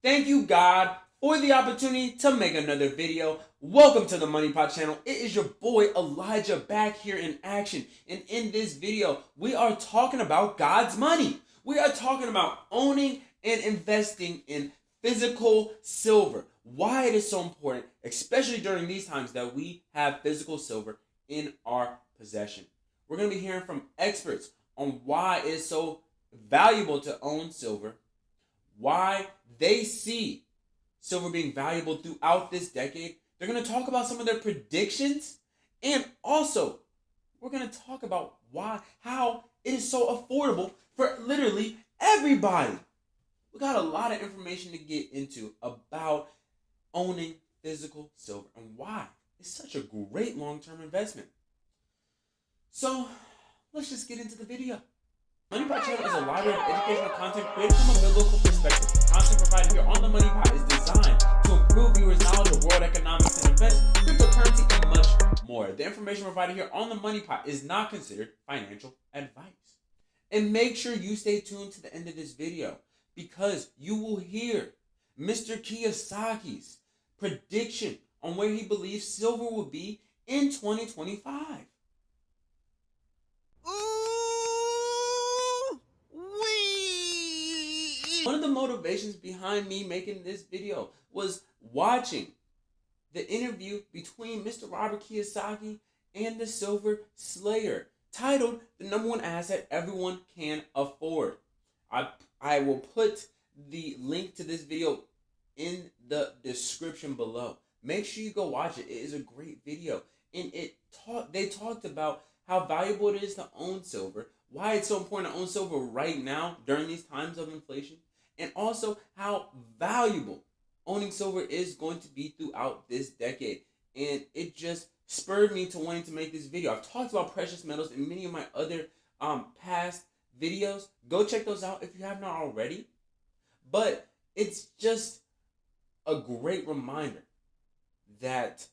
Thank you, God, for the opportunity to make another video. Welcome to the MoneyPot Channel. It is your boy Elijah back here in action. And in this video, we are talking about God's money. We are talking about owning and investing in physical silver. Why it is so important, especially during these times that we have physical silver in our possession. We're going to be hearing from experts on why it's so valuable to own silver, why they see silver being valuable throughout this decade. They're going to talk about some of their predictions, and also we're going to talk about how it is so affordable for literally everybody. We got a lot of information to get into about owning physical silver and why it's such a great long-term investment. So let's just get into the video. MoneyPot Channel is a library of educational content created from a biblical perspective. The content provided here on the MoneyPot is designed to improve viewers' knowledge of world economics and events, cryptocurrency, and much more. The information provided here on the MoneyPot is not considered financial advice. And make sure you stay tuned to the end of this video because you will hear Mr. Kiyosaki's prediction on where he believes silver will be in 2025. One of the motivations behind me making this video was watching the interview between Mr. Robert Kiyosaki and the Silver Slayer, titled "The Number One Asset Everyone Can Afford." I will put the link to this video in the description below. Make sure you go watch it. It is a great video, and they talked about how valuable it is to own silver, why it's so important to own silver right now during these times of inflation, and also how valuable owning silver is going to be throughout this decade. And it just spurred me to wanting to make this video. I've talked about precious metals in many of my other past videos. Go check those out if you have not already. But it's just a great reminder that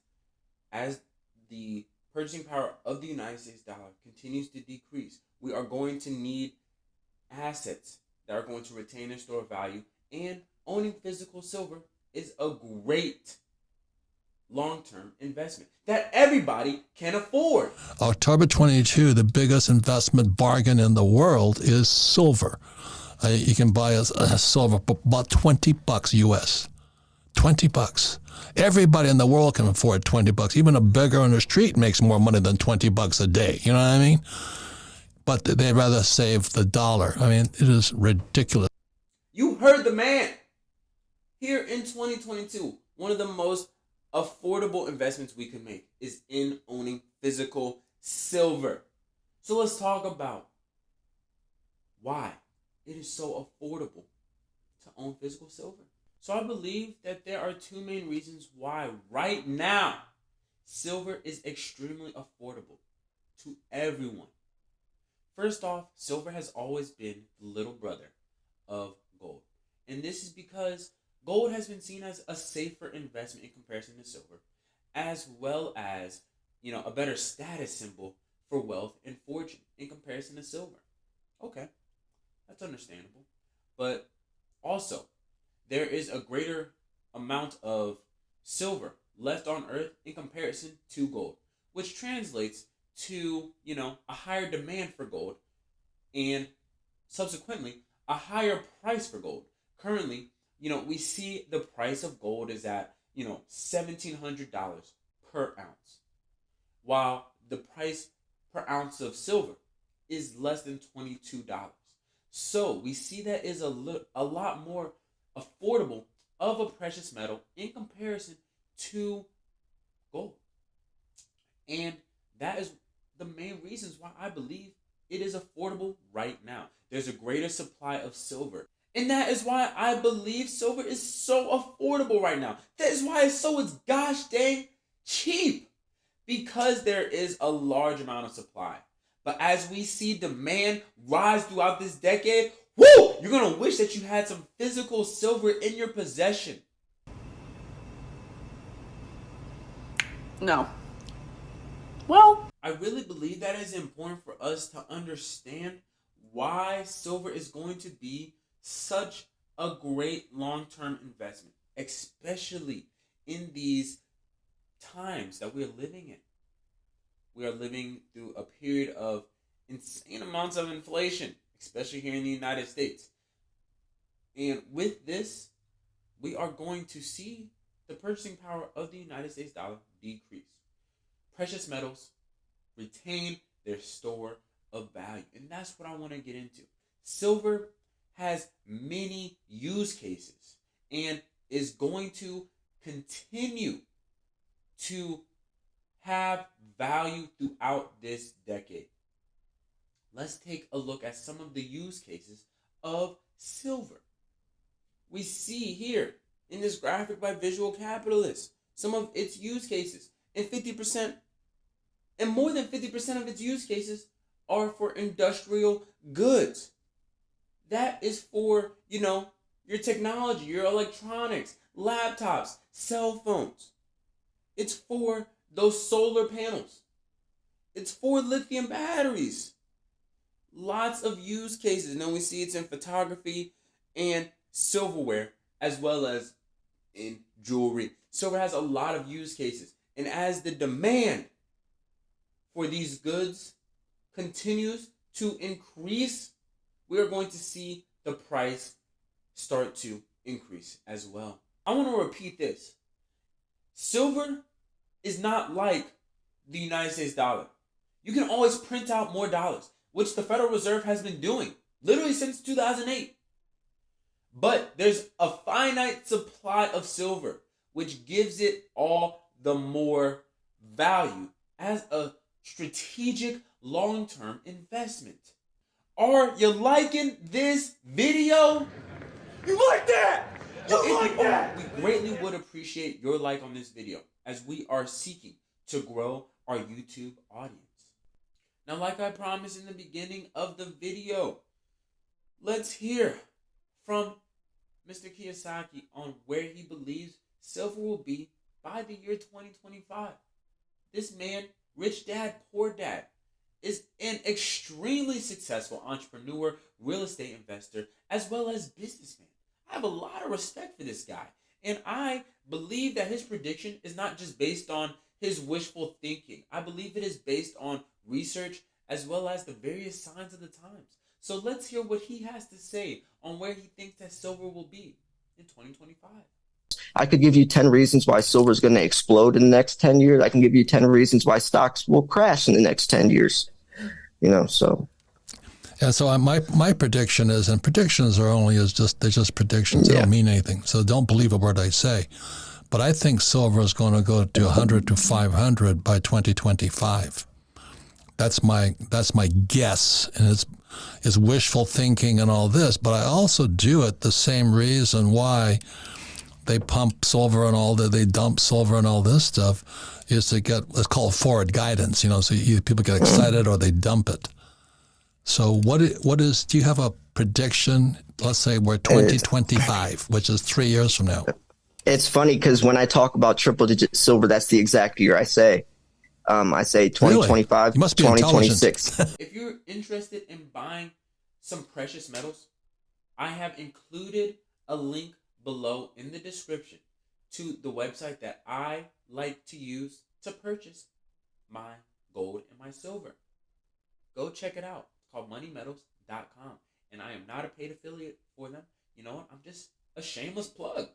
as the purchasing power of the United States dollar continues to decrease, we are going to need assets that are going to retain their store value, and owning physical silver is a great long-term investment that everybody can afford. October 22, the biggest investment bargain in the world is silver. You can buy a silver for about $20 US. $20. Everybody in the world can afford $20. Even a beggar on the street makes more money than $20 a day. You know what I mean? But they'd rather save the dollar. I mean, it is ridiculous. You heard the man. Here in 2022, one of the most affordable investments we can make is in owning physical silver. So let's talk about why it is so affordable to own physical silver. So I believe that there are two main reasons why right now silver is extremely affordable to everyone. First off, silver has always been the little brother of gold. And this is because gold has been seen as a safer investment in comparison to silver, as well as, a better status symbol for wealth and fortune in comparison to silver. Okay, that's understandable. But also, there is a greater amount of silver left on earth in comparison to gold, which translates to, a higher demand for gold and subsequently a higher price for gold. Currently, we see the price of gold is at, $1,700 per ounce, while the price per ounce of silver is less than $22. So we see that is a lot more affordable of a precious metal in comparison to gold. And that is the main reasons why I believe it is affordable right now. There's a greater supply of silver. And that is why I believe silver is so affordable right now. That is why it's gosh dang cheap. Because there is a large amount of supply. But as we see demand rise throughout this decade, you're going to wish that you had some physical silver in your possession. No. Well, I really believe that it's important for us to understand why silver is going to be such a great long-term investment, especially in these times that we're living in. We are living through a period of insane amounts of inflation, especially here in the United States. And with this, we are going to see the purchasing power of the United States dollar decrease. Precious metals retain their store of value. And that's what I want to get into. Silver has many use cases and is going to continue to have value throughout this decade. Let's take a look at some of the use cases of silver. We see here in this graphic by Visual Capitalist some of its use cases, and 50% and more than 50% of its use cases are for industrial goods. That is for, your technology, your electronics, laptops, cell phones. It's for those solar panels. It's for lithium batteries. Lots of use cases. And then we see it's in photography and silverware, as well as in jewelry. Silver has a lot of use cases. And as the demand for these goods continues to increase, we are going to see the price start to increase as well. I want to repeat this. Silver is not like the United States dollar. You can always print out more dollars, which the Federal Reserve has been doing literally since 2008. But there's a finite supply of silver, which gives it all the more value as a strategic long-term investment. Are you liking this video? You like that? We greatly would appreciate your like on this video as we are seeking to grow our YouTube audience. Now, like I promised in the beginning of the video, let's hear from Mr. Kiyosaki on where he believes silver will be by the year 2025. This man, rich dad, poor dad, is an extremely successful entrepreneur, real estate investor, as well as businessman. I have a lot of respect for this guy, and I believe that his prediction is not just based on his wishful thinking. I believe it is based on research as well as the various signs of the times. So let's hear what he has to say on where he thinks that silver will be in 2025. I could give you 10 reasons why silver is going to explode in the next 10 years. I can give you 10 reasons why stocks will crash in the next 10 years. So. Yeah, so my prediction is, and predictions are they're just predictions. They don't mean anything. So don't believe a word I say. But I think silver is going to go to 100 to 500 by 2025. That's my guess, and it's wishful thinking and all this. But I also do it the same reason why they pump silver and all that, they dump silver and all this stuff, is to get, let's call it forward guidance, so either people get excited or they dump it. So what is, do you have a prediction? Let's say we're 2025, which is 3 years from now. It's funny because when I talk about triple digit silver, that's the exact year I say. I say 2025, really? 2026. If you're interested in buying some precious metals, I have included a link below in the description to the website that I like to use to purchase my gold and my silver. Go check it out. It's called moneymetals.com. And I am not a paid affiliate for them. You know what? I'm just a shameless plug.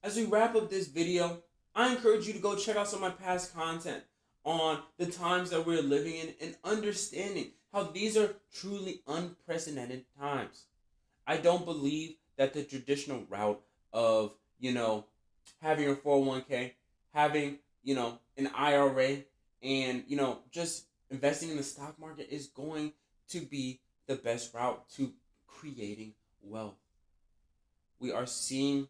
As we wrap up this video, I encourage you to go check out some of my past content on the times that we're living in and understanding how these are truly unprecedented times. I don't believe that the traditional route of, having your 401k, having, an IRA, and, just investing in the stock market is going to be the best route to creating wealth. We are seeing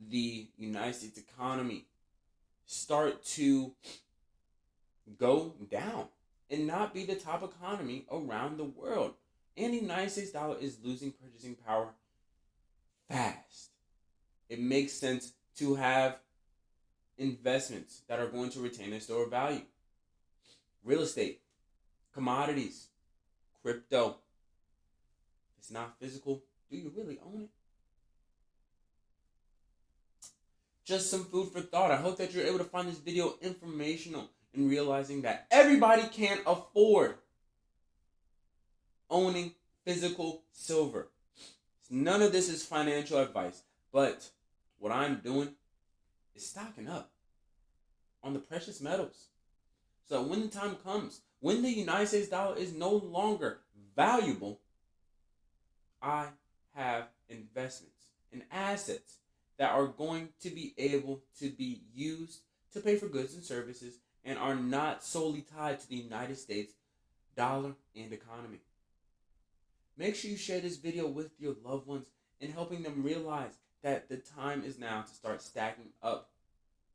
the United States economy start to go down and not be the top economy around the world. And the United States dollar is losing purchasing power fast. It makes sense to have investments that are going to retain their store value. Real estate, commodities, crypto. It's not physical, do you really own it? Just some food for thought. I hope that you're able to find this video informational in realizing that everybody can't afford owning physical silver. None of this is financial advice, but what I'm doing is stocking up on the precious metals. So when the time comes, when the United States dollar is no longer valuable, I have investments and assets that are going to be able to be used to pay for goods and services and are not solely tied to the United States dollar and economy. Make sure you share this video with your loved ones and helping them realize that the time is now to start stacking up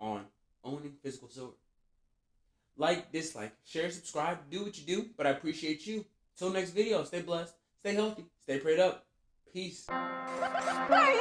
on owning physical silver. Like, dislike, share, subscribe, do what you do, but I appreciate you. Till next video, stay blessed, stay healthy, stay prayed up. Peace. Hey,